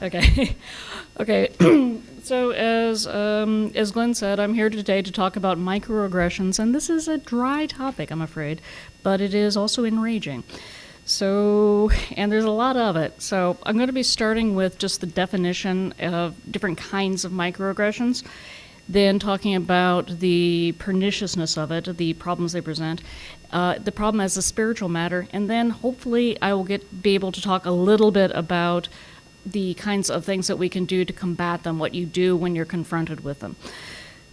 Okay. Okay. So as Glenn said, I'm here today to talk about microaggressions, and this is a dry topic, I'm afraid, but it is also enraging. So, and there's a lot of it. So I'm going to be starting with just the definition of different kinds of microaggressions, then talking about the perniciousness of it, the problems they present, the problem as a spiritual matter, and then hopefully I will be able to talk a little bit about the kinds of things that we can do to combat them, what you do when you're confronted with them.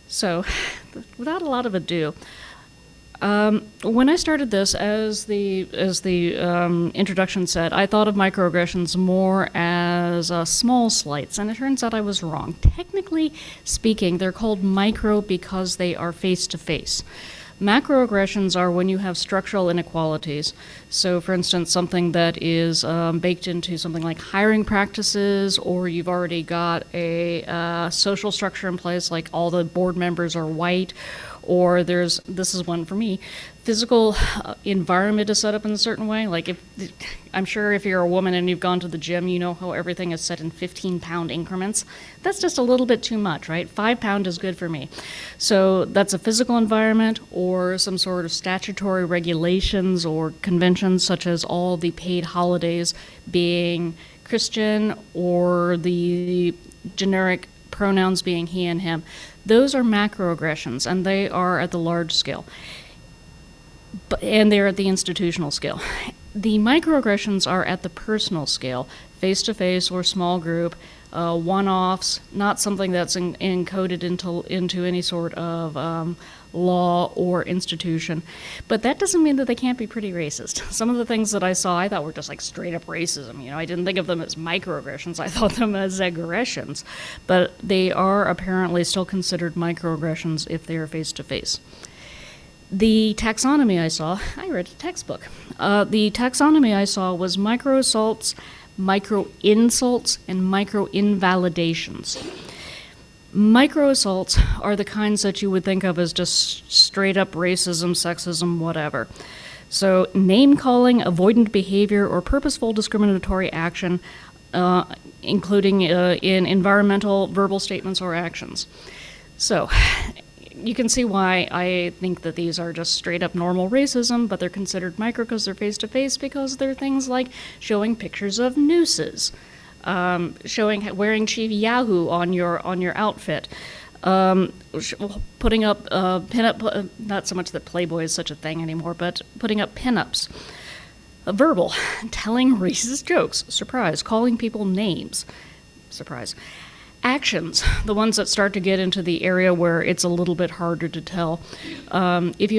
So, without a lot of ado, when I started this, as the introduction said, I thought of microaggressions more as small slights, and it turns out I was wrong. Technically speaking, they're called micro because they are face-to-face. Macroaggressions are when you have structural inequalities. So, for instance, something that is baked into something like hiring practices, or you've already got a social structure in place, like all the board members are white, or this is one for me, physical environment is set up in a certain way. Like, I'm sure if you're a woman and you've gone to the gym, you know how everything is set in 15-pound increments. That's just a little bit too much, right? 5 pound is good for me. So that's a physical environment, or some sort of statutory regulations or conventions, such as all the paid holidays being Christian, or the generic pronouns being he and him. Those are macroaggressions, and they are at the large scale. And they're at the institutional scale. The microaggressions are at the personal scale, face-to-face or small group, one-offs, not something that's encoded into any sort of law or institution. But that doesn't mean that they can't be pretty racist. Some of the things that I saw, I thought were just like straight-up racism. You know, I didn't think of them as microaggressions. I thought them as aggressions. But they are apparently still considered microaggressions if they are face-to-face. The taxonomy I saw, I read a textbook. The taxonomy I saw was micro-assaults, micro-insults, and micro-invalidations. Micro-assaults are the kinds that you would think of as just straight-up racism, sexism, whatever. So name-calling, avoidant behavior, or purposeful discriminatory action, including in environmental, verbal statements, or actions. So you can see why I think that these are just straight-up normal racism, but they're considered micro because they're face-to-face, because they're things like showing pictures of nooses, wearing Chief Yahoo on your outfit, putting up pinup, not so much that Playboy is such a thing anymore, but putting up pinups. Verbal, telling racist jokes, surprise, calling people names, surprise. Actions, the ones that start to get into the area where it's a little bit harder to tell. If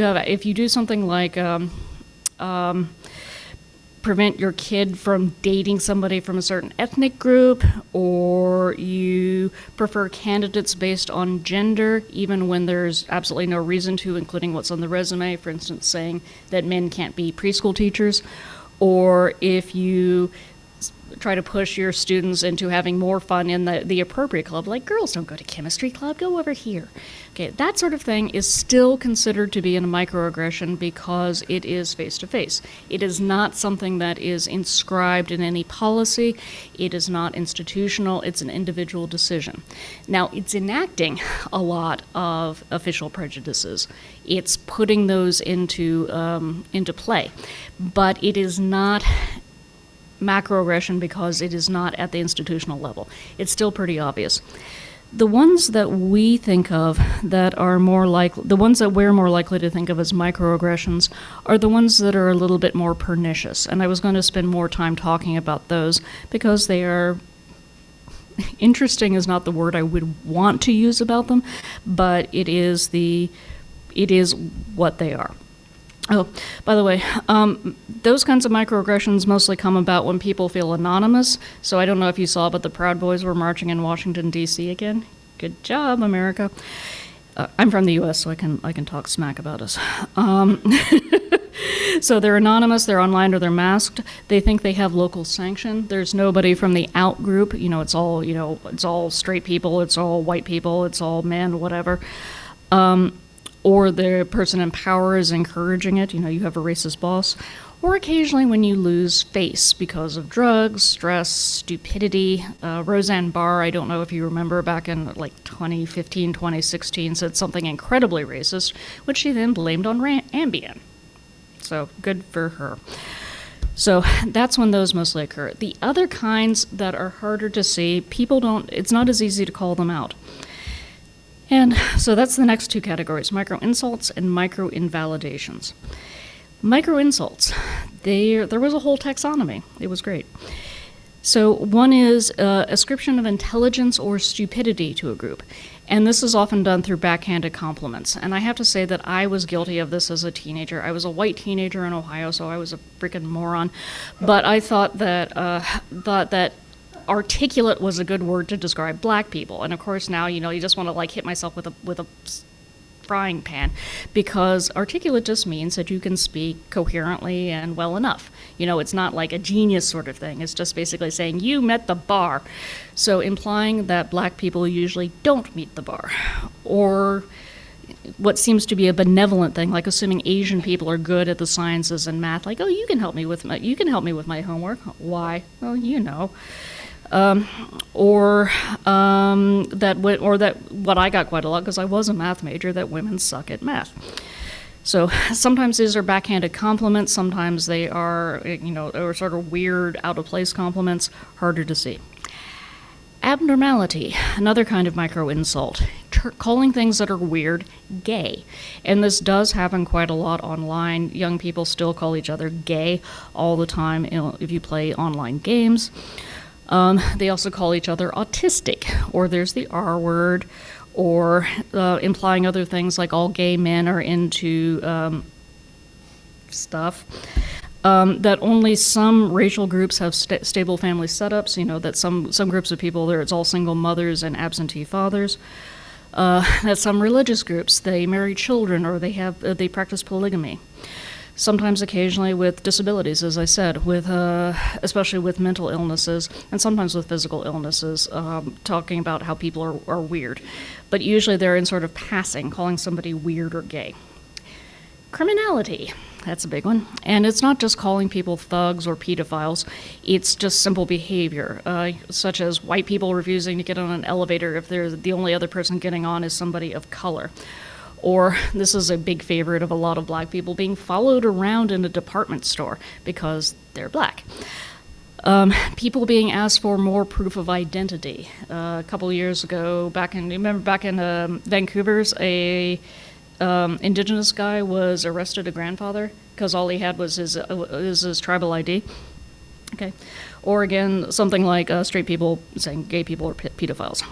you do something like prevent your kid from dating somebody from a certain ethnic group, or you prefer candidates based on gender, even when there's absolutely no reason to, including what's on the resume, for instance, saying that men can't be preschool teachers, or if you try to push your students into having more fun in the appropriate club, like girls don't go to chemistry club, go over here. Okay, that sort of thing is still considered to be a microaggression because it is face-to-face. It is not something that is inscribed in any policy. It is not institutional. It's an individual decision. Now, it's enacting a lot of official prejudices. It's putting those into play, but it is not macroaggression because it is not at the institutional level. It's still pretty obvious. The ones that we think of that are more likely, the ones that we're more likely to think of as microaggressions are the ones that are a little bit more pernicious. And I was going to spend more time talking about those because they are, interesting is not the word I would want to use about them, but it is what they are. Oh, by the way, those kinds of microaggressions mostly come about when people feel anonymous. So I don't know if you saw, but the Proud Boys were marching in Washington, D.C. again. Good job, America. I'm from the U.S., so I can talk smack about us. So they're anonymous, they're online, or they're masked. They think they have local sanction. There's nobody from the out group. It's all straight people, it's all white people, it's all men, whatever. or the person in power is encouraging it. You have a racist boss. Or occasionally when you lose face because of drugs, stress, stupidity. Roseanne Barr, I don't know if you remember, back in like 2015, 2016, said something incredibly racist, which she then blamed on Ambien. So good for her. So that's when those mostly occur. The other kinds that are harder to see, it's not as easy to call them out. And so that's the next two categories, micro-insults and micro-invalidations. Micro-insults, there was a whole taxonomy. It was great. So one is ascription of intelligence or stupidity to a group. And this is often done through backhanded compliments. And I have to say that I was guilty of this as a teenager. I was a white teenager in Ohio, so I was a freaking moron. But I thought that articulate was a good word to describe black people. And of course now, you just want to like hit myself with a frying pan, because articulate just means that you can speak coherently and well enough. It's not like a genius sort of thing. It's just basically saying you met the bar. So implying that black people usually don't meet the bar. Or what seems to be a benevolent thing, like assuming Asian people are good at the sciences and math, like, oh, you can help me with my homework. Why? Well, Or that what I got quite a lot, because I was a math major, that women suck at math. So sometimes these are backhanded compliments, sometimes they are, or sort of weird, out-of-place compliments, harder to see. Abnormality, another kind of micro-insult, calling things that are weird gay. And this does happen quite a lot online. Young people still call each other gay all the time if you play online games. They also call each other autistic, or there's the R word, or implying other things like all gay men are into stuff. That only some racial groups have stable family setups, that some groups of people it's all single mothers and absentee fathers. That some religious groups, they marry children, or they practice polygamy. Sometimes, occasionally, with disabilities, as I said, especially with mental illnesses, and sometimes with physical illnesses, talking about how people are weird. But usually they're in sort of passing, calling somebody weird or gay. Criminality, that's a big one. And it's not just calling people thugs or pedophiles, it's just simple behavior, such as white people refusing to get on an elevator if the only other person getting on is somebody of color. Or, this is a big favorite of a lot of black people, being followed around in a department store because they're black. People being asked for more proof of identity. A couple years ago, back in Vancouver's, a indigenous guy was arrested, a grandfather, because all he had was his tribal ID. Okay. Or again, something like straight people saying gay people are pedophiles.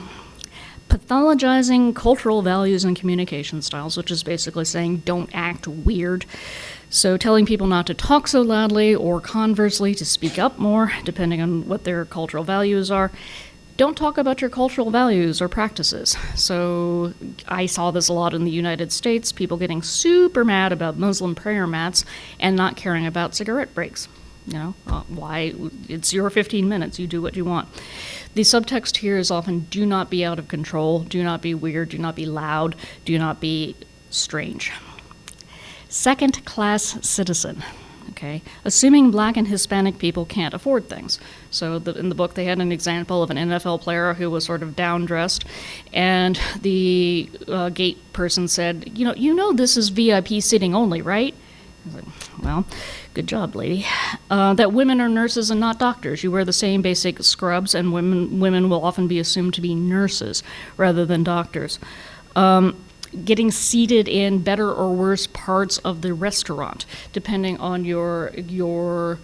Pathologizing cultural values and communication styles, which is basically saying don't act weird. So telling people not to talk so loudly, or conversely to speak up more, depending on what their cultural values are. Don't talk about your cultural values or practices. So I saw this a lot in the United States, people getting super mad about Muslim prayer mats and not caring about cigarette breaks. Why? It's your 15 minutes, you do what you want. The subtext here is often do not be out of control, do not be weird, do not be loud, do not be strange. Second-class citizen, okay? Assuming black and Hispanic people can't afford things. So in the book they had an example of an NFL player who was sort of down-dressed, and the gate person said, this is VIP sitting only, right? I was like, well, good job, lady. That women are nurses and not doctors. You wear the same basic scrubs, and women will often be assumed to be nurses rather than doctors. Getting seated in better or worse parts of the restaurant, depending on your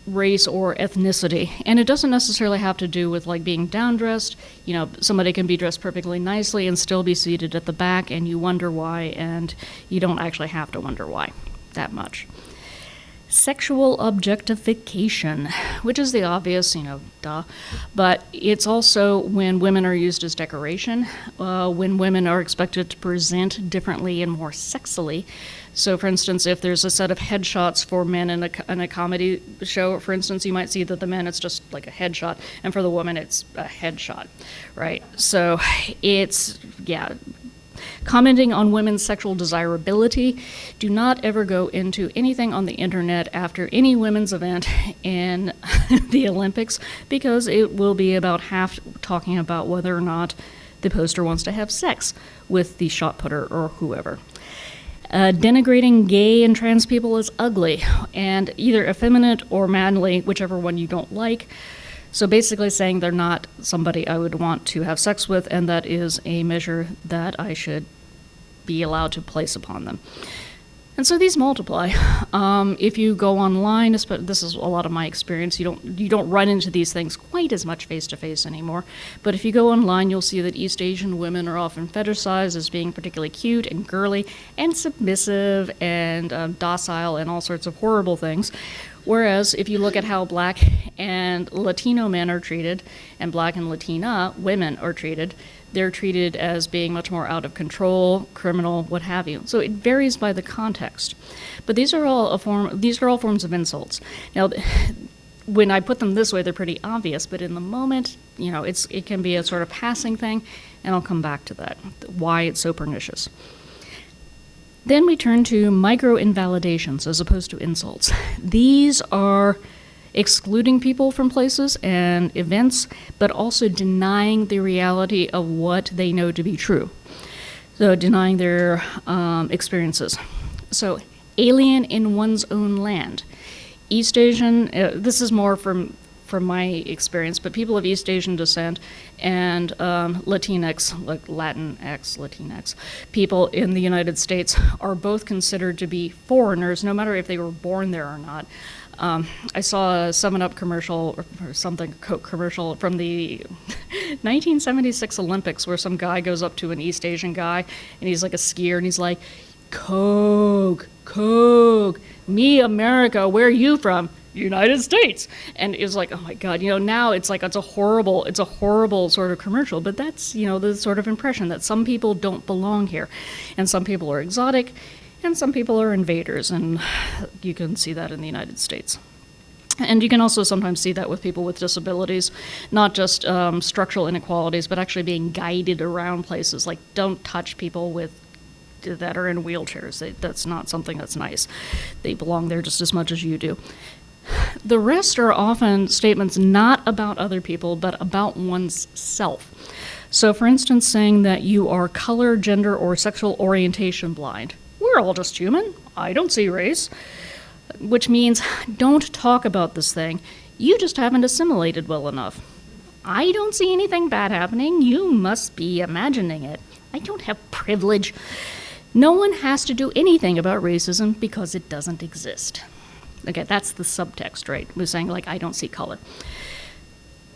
race or ethnicity. And it doesn't necessarily have to do with like being down-dressed. Somebody can be dressed perfectly nicely and still be seated at the back, and you wonder why, and you don't actually have to wonder why that much. Sexual objectification, which is the obvious, duh. But it's also when women are used as decoration, when women are expected to present differently and more sexily. So, for instance, if there's a set of headshots for men in a comedy show, for instance, you might see that the men, it's just like a headshot, and for the woman, it's a headshot, right? So it's, Commenting on women's sexual desirability. Do not ever go into anything on the internet after any women's event in the Olympics, because it will be about half talking about whether or not the poster wants to have sex with the shot putter or whoever. Denigrating gay and trans people is ugly and either effeminate or manly, whichever one you don't like. So basically saying they're not somebody I would want to have sex with, and that is a measure that I should be allowed to place upon them. And so these multiply. If you go online, this is a lot of my experience, you don't run into these things quite as much face-to-face anymore. But if you go online, you'll see that East Asian women are often fetishized as being particularly cute and girly and submissive and docile and all sorts of horrible things. Whereas if you look at how Black and Latino men are treated and Black and Latina women are treated, they're treated as being much more out of control, criminal, what have you. So it varies by the context. But these are all forms of insults. Now, when I put them this way, they're pretty obvious, but in the moment, it can be a sort of passing thing, and I'll come back to that, why it's so pernicious. Then we turn to micro-invalidations as opposed to insults. These are excluding people from places and events, but also denying the reality of what they know to be true. So denying their experiences. So alien in one's own land. East Asian, this is more from my experience, but people of East Asian descent and Latinx, like Latinx people in the United States are both considered to be foreigners, no matter if they were born there or not. I saw a 7-Up commercial or something, Coke commercial from the 1976 Olympics where some guy goes up to an East Asian guy and he's like a skier and he's like, Coke, me America, where are you from? United States. And it was like, oh my God, now it's like, it's a horrible sort of commercial, but that's, the sort of impression that some people don't belong here. And some people are exotic, and some people are invaders, and you can see that in the United States. And you can also sometimes see that with people with disabilities, not just structural inequalities, but actually being guided around places. Like, don't touch people that are in wheelchairs. That's not something that's nice. They belong there just as much as you do. The rest are often statements not about other people, but about one's self. So, for instance, saying that you are color, gender, or sexual orientation blind. We're all just human. I don't see race. Which means, don't talk about this thing. You just haven't assimilated well enough. I don't see anything bad happening. You must be imagining it. I don't have privilege. No one has to do anything about racism because it doesn't exist. Okay, that's the subtext, right? We're saying, like, I don't see color.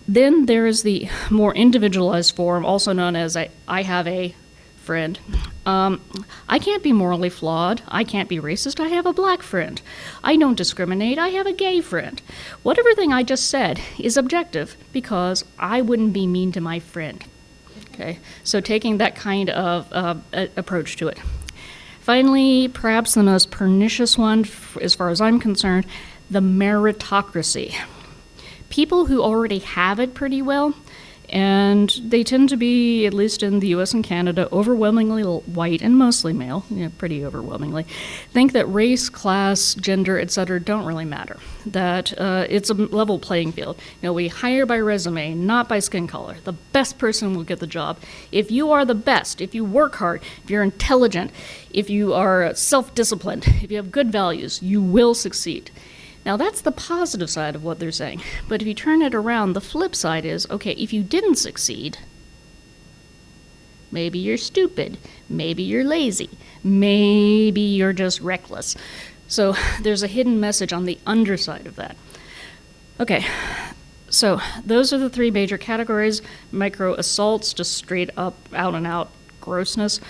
Then there is the more individualized form, also known as I have a friend. I can't be morally flawed. I can't be racist. I have a Black friend. I don't discriminate. I have a gay friend. What everything I just said is objective because I wouldn't be mean to my friend. Okay, so taking that kind of approach to it. Finally, perhaps the most pernicious one, as far as I'm concerned, the meritocracy. People who already have it pretty well, and they tend to be, at least in the US and Canada, overwhelmingly white and mostly male, pretty overwhelmingly, think that race, class, gender, etc. don't really matter, that it's a level playing field. We hire by resume, not by skin color. The best person will get the job. If you are the best, if you work hard, if you're intelligent, if you are self-disciplined, if you have good values, you will succeed. Now, that's the positive side of what they're saying. But if you turn it around, the flip side is, okay, if you didn't succeed, maybe you're stupid, maybe you're lazy, maybe you're just reckless. So there's a hidden message on the underside of that. Okay, so those are the three major categories. Micro assaults, just straight up, out and out grossness.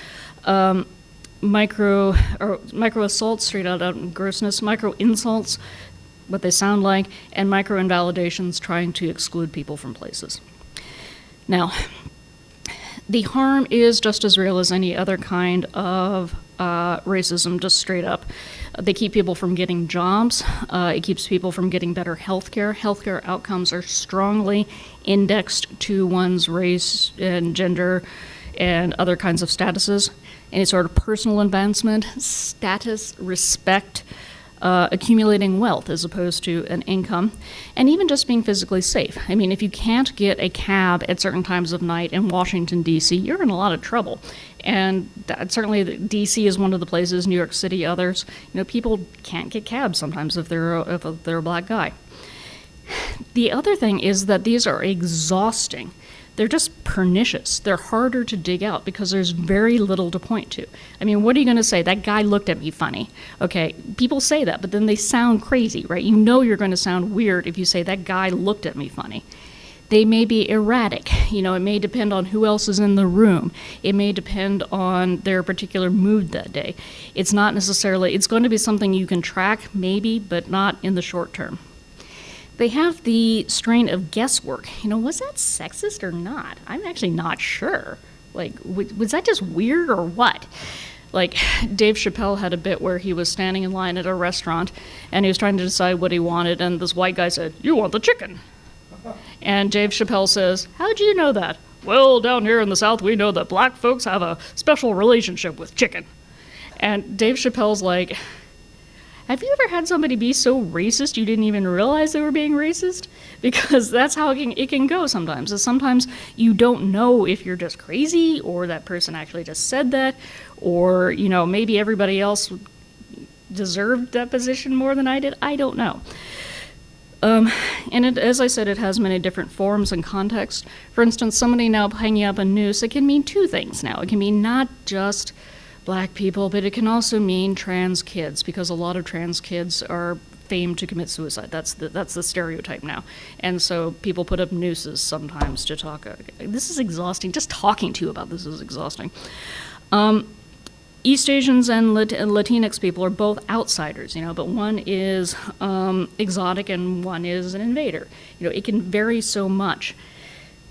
Micro assaults, straight out grossness. Micro insults, what they sound like, and micro invalidations, trying to exclude people from places. Now, the harm is just as real as any other kind of racism, just straight up. They keep people from getting jobs. It keeps people from getting better healthcare. Healthcare outcomes are strongly indexed to one's race and gender, and other kinds of statuses, any sort of personal advancement, status, respect, accumulating wealth as opposed to an income, and even just being physically safe. I mean, if you can't get a cab at certain times of night in Washington, D.C., you're in a lot of trouble. And certainly D.C. is one of the places, New York City, others. People can't get cabs sometimes if they're a black guy. The other thing is that these are exhausting. They're just pernicious. They're harder to dig out because there's very little to point to. I mean, what are you going to say? That guy looked at me funny. Okay, people say that, but then they sound crazy, right? You're going to sound weird if you say that guy looked at me funny. They may be erratic. It may depend on who else is in the room. It may depend on their particular mood that day. It's not necessarily, it's going to be something you can track, maybe, but not in the short term. They have the strain of guesswork. Was that sexist or not? I'm actually not sure. Was that just weird or what? Dave Chappelle had a bit where he was standing in line at a restaurant, and he was trying to decide what he wanted, and this white guy said, "You want the chicken." And Dave Chappelle says, "How'd you know that?" "Well, down here in the South, we know that black folks have a special relationship with chicken." And Dave Chappelle's like, have you ever had somebody be so racist you didn't even realize they were being racist? Because that's how it can go sometimes. Sometimes you don't know if you're just crazy or that person actually just said that, or, maybe everybody else deserved that position more than I did. I don't know. As I said, it has many different forms and contexts. For instance, somebody now hanging up a noose, it can mean two things now. It can mean not just black people, but it can also mean trans kids, because a lot of trans kids are famed to commit suicide. That's the stereotype now. And so people put up nooses sometimes to talk. This is exhausting. Just talking to you about this is exhausting. East Asians and Latinx people are both outsiders, but one is exotic and one is an invader. It can vary so much.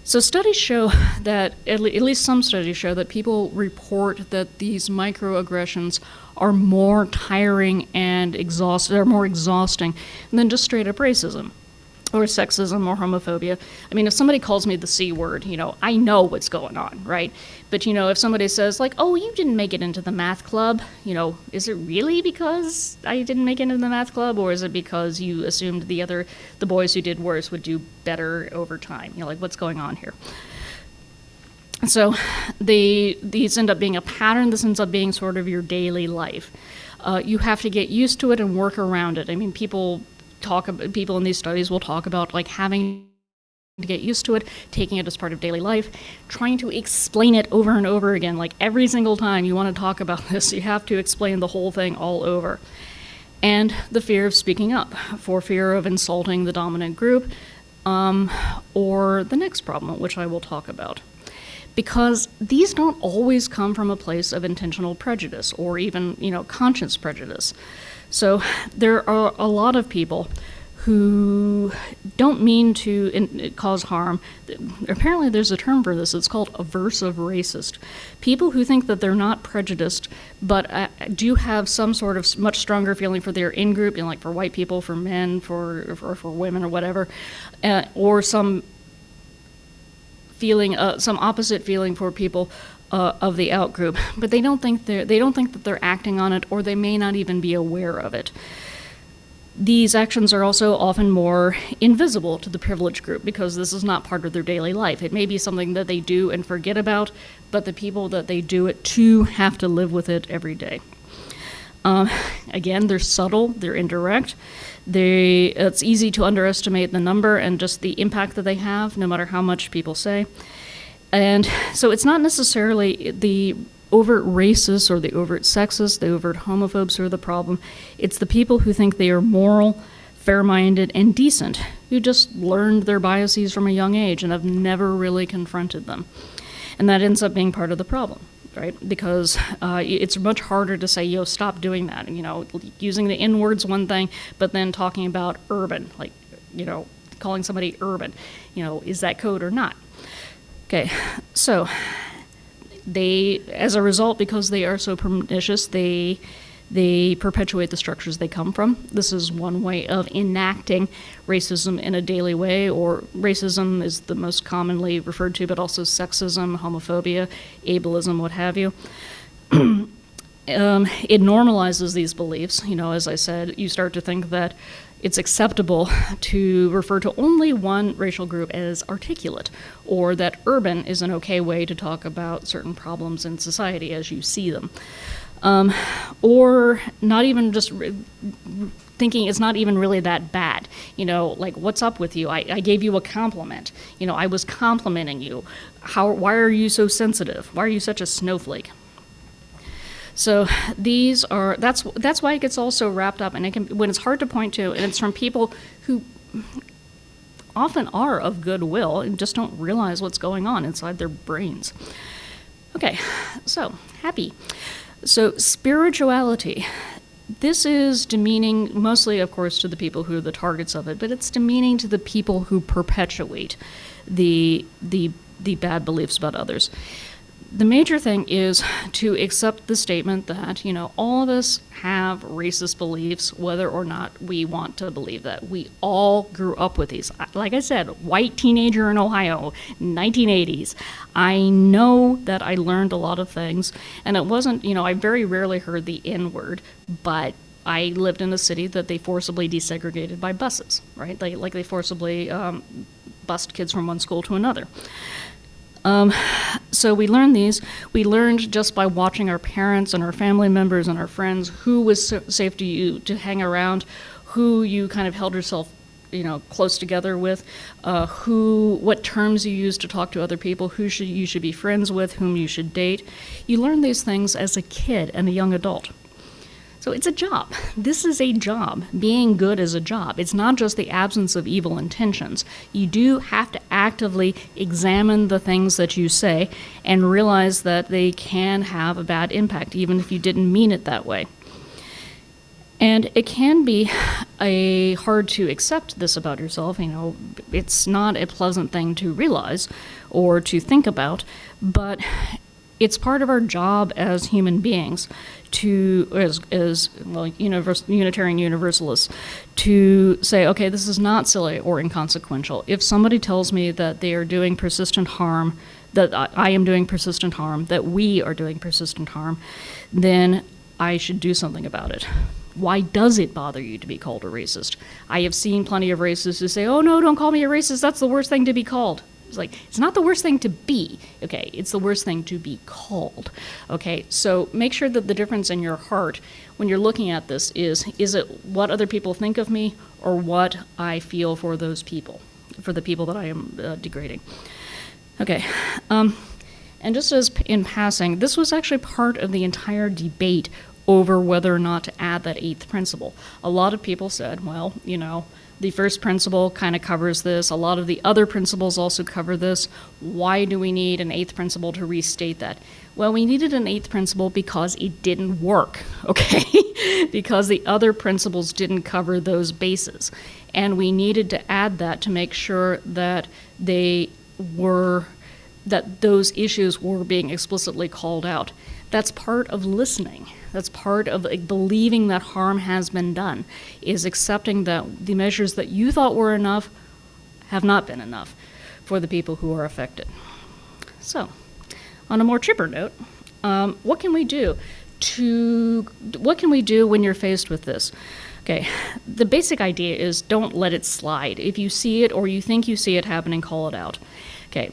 So studies show that, at least some studies show that people report that these microaggressions are more tiring and they're more exhausting than just straight up racism or sexism or homophobia. I mean, if somebody calls me the C word, I know what's going on, right? But, if somebody says, "Oh, you didn't make it into the math club," is it really because I didn't make it into the math club, or is it because you assumed the boys who did worse would do better over time? What's going on here? So these end up being a pattern. This ends up being sort of your daily life. You have to get used to it and work around it. I mean, people in these studies will talk about having to get used to it, taking it as part of daily life, trying to explain it over and over again. Every single time you want to talk about this, you have to explain the whole thing all over. And the fear of speaking up, for fear of insulting the dominant group, or the next problem, which I will talk about. Because these don't always come from a place of intentional prejudice or even, conscious prejudice. So there are a lot of people who don't mean to cause harm. Apparently there's a term for this. It's called aversive racist. People who think that they're not prejudiced, but do have some sort of much stronger feeling for their in-group, for white people, for men, for women or whatever, or some feeling, some opposite feeling for people of the out-group, but they don't think that they're acting on it, or they may not even be aware of it. These actions are also often more invisible to the privileged group because this is not part of their daily life. It may be something that they do and forget about, but the people that they do it to have to live with it every day. Again, they're subtle, they're indirect. It's easy to underestimate the number and just the impact that they have, no matter how much people say. And so it's not necessarily the overt racists or the overt sexists, the overt homophobes who are the problem. It's the people who think they are moral, fair-minded, and decent, who just learned their biases from a young age and have never really confronted them. And that ends up being part of the problem, right? Because it's much harder to say, yo, stop doing that. Using the N-word's one thing, but then talking about urban, calling somebody urban, is that code or not? Okay, so as a result, because they are so pernicious, they They perpetuate the structures they come from. This is one way of enacting racism in a daily way, or racism is the most commonly referred to, but also sexism, homophobia, ableism, what have you. It normalizes these beliefs. As I said, you start to think that it's acceptable to refer to only one racial group as articulate, or that urban is an okay way to talk about certain problems in society as you see them. Or not even just thinking it's not even really that bad. Like, what's up with you? I gave you a compliment. I was complimenting you. Why are you so sensitive? Why are you such a snowflake? So that's why it gets all so wrapped up, and when it's hard to point to, and it's from people who often are of goodwill and just don't realize what's going on inside their brains. Okay, so happy. So spirituality. This is demeaning, mostly, of course, to the people who are the targets of it, but it's demeaning to the people who perpetuate the bad beliefs about others. The major thing is to accept the statement that, all of us have racist beliefs, whether or not we want to believe that. We all grew up with these. Like I said, white teenager in Ohio, 1980s. I know that I learned a lot of things, and it wasn't, I very rarely heard the N-word, but I lived in a city that they forcibly desegregated by buses, right? They forcibly bussed kids from one school to another. So we learned these. We learned just by watching our parents and our family members and our friends who was safe to hang around, who you kind of held yourself, close together with, what terms you use to talk to other people, you should be friends with, whom you should date. You learn these things as a kid and a young adult. So it's a job. This is a job. Being good is a job. It's not just the absence of evil intentions. You do have to actively examine the things that you say and realize that they can have a bad impact, even if you didn't mean it that way. And it can be hard to accept this about yourself. It's not a pleasant thing to realize or to think about, but it's part of our job as human beings Unitarian Universalists, to say, okay, this is not silly or inconsequential. If somebody tells me that they are doing persistent harm, that I am doing persistent harm, that we are doing persistent harm, then I should do something about it. Why does it bother you to be called a racist? I have seen plenty of racists who say, oh no, don't call me a racist, that's the worst thing to be called. It's like, it's not the worst thing to be, okay? It's the worst thing to be called, okay? So make sure that the difference in your heart when you're looking at this is it what other people think of me or what I feel for those people, for the people that I am degrading? Okay, and just as in passing, this was actually part of the entire debate over whether or not to add that eighth principle. A lot of people said, well, the first principle kind of covers this. A lot of the other principles also cover this. Why do we need an eighth principle to restate that? Well, we needed an eighth principle because it didn't work, okay? Because the other principles didn't cover those bases. And we needed to add that to make sure that that those issues were being explicitly called out. That's part of listening. That's part of believing that harm has been done, is accepting that the measures that you thought were enough have not been enough for the people who are affected. So, on a more chipper note, what can we do when you're faced with this? Okay, the basic idea is don't let it slide. If you see it or you think you see it happening, call it out. Okay.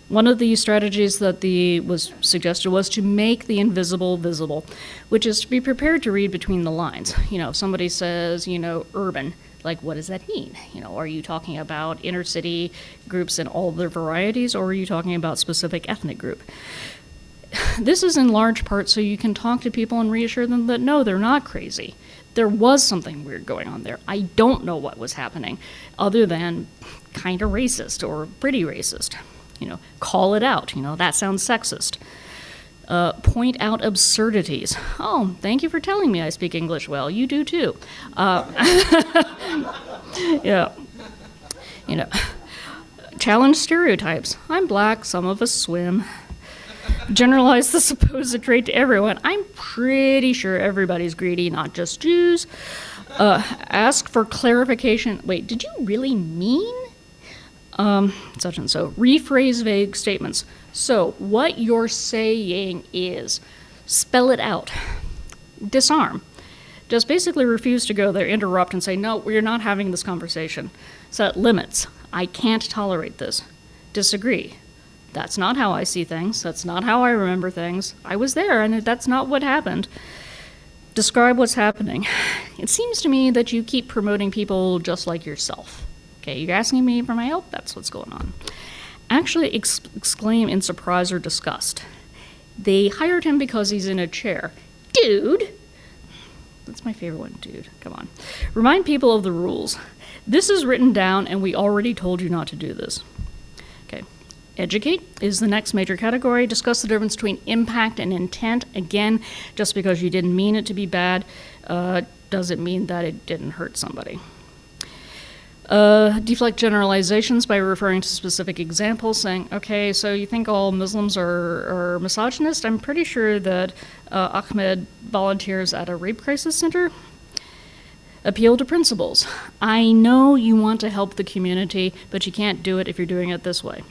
One of the strategies that was suggested was to make the invisible visible, which is to be prepared to read between the lines. If somebody says, urban, like, what does that mean? Are you talking about inner city groups in all their varieties, or are you talking about specific ethnic group? This is in large part so you can talk to people and reassure them that no, they're not crazy. There was something weird going on there. I don't know what was happening, other than kind of racist or pretty racist. Call it out. That sounds sexist. Point out absurdities. Oh, thank you for telling me I speak English well. You do too. Yeah. Challenge stereotypes. I'm black. Some of us swim. Generalize the supposed trait to everyone. I'm pretty sure everybody's greedy, not just Jews. Ask for clarification. Wait, did you really mean? Such and so. Rephrase vague statements. So, what you're saying is, spell it out. Disarm. Just basically refuse to go there, interrupt, and say, no, we're not having this conversation. Set limits. I can't tolerate this. Disagree. That's not how I see things. That's not how I remember things. I was there, and that's not what happened. Describe what's happening. It seems to me that you keep promoting people just like yourself. Okay, you're asking me for my help? That's what's going on. Actually exclaim in surprise or disgust. They hired him because he's in a chair. Dude! That's my favorite one, dude. Come on. Remind people of the rules. This is written down, and we already told you not to do this. Okay. Educate is the next major category. Discuss the difference between impact and intent. Again, just because you didn't mean it to be bad doesn't mean that it didn't hurt somebody. Deflect generalizations by referring to specific examples, saying, okay, so you think all Muslims are misogynist? I'm pretty sure that Ahmed volunteers at a rape crisis center. Appeal to principles. I know you want to help the community, but you can't do it if you're doing it this way.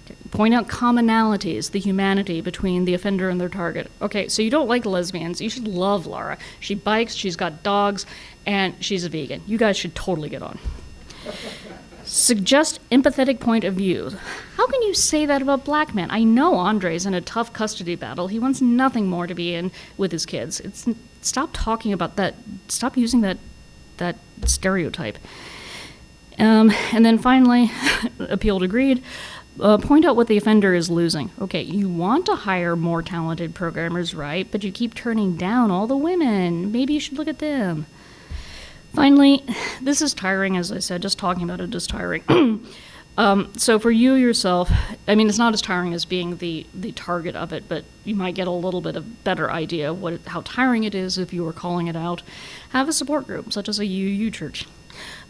Okay. Point out commonalities, the humanity between the offender and their target. Okay, so you don't like lesbians. You should love Laura. She bikes, she's got dogs, and she's a vegan. You guys should totally get on. Suggest empathetic point of view. How can you say that about black men? I know Andre's in a tough custody battle. He wants nothing more to be in with his kids. Stop talking about that. Stop using that stereotype. And then finally, appeal to greed. Point out what the offender is losing. Okay, you want to hire more talented programmers, right? But you keep turning down all the women. Maybe you should look at them. Finally, this is tiring, as I said. Just talking about it is tiring. So for you yourself, I mean, it's not as tiring as being the target of it, but you might get a little bit of better idea of how tiring it is if you were calling it out. Have a support group, such as a UU church.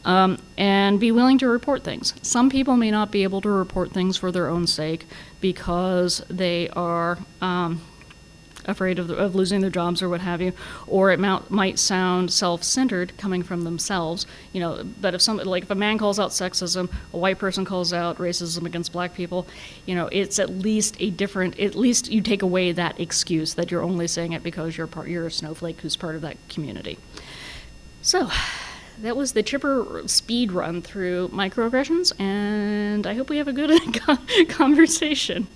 And be willing to report things. Some people may not be able to report things for their own sake because they are afraid of losing their jobs or what have you, or it might sound self-centered coming from themselves. But if a man calls out sexism, a white person calls out racism against black people, it's at least at least you take away that excuse that you're only saying it because you're a snowflake who's part of that community. So, that was the chipper speed run through microaggressions, and I hope we have a good conversation.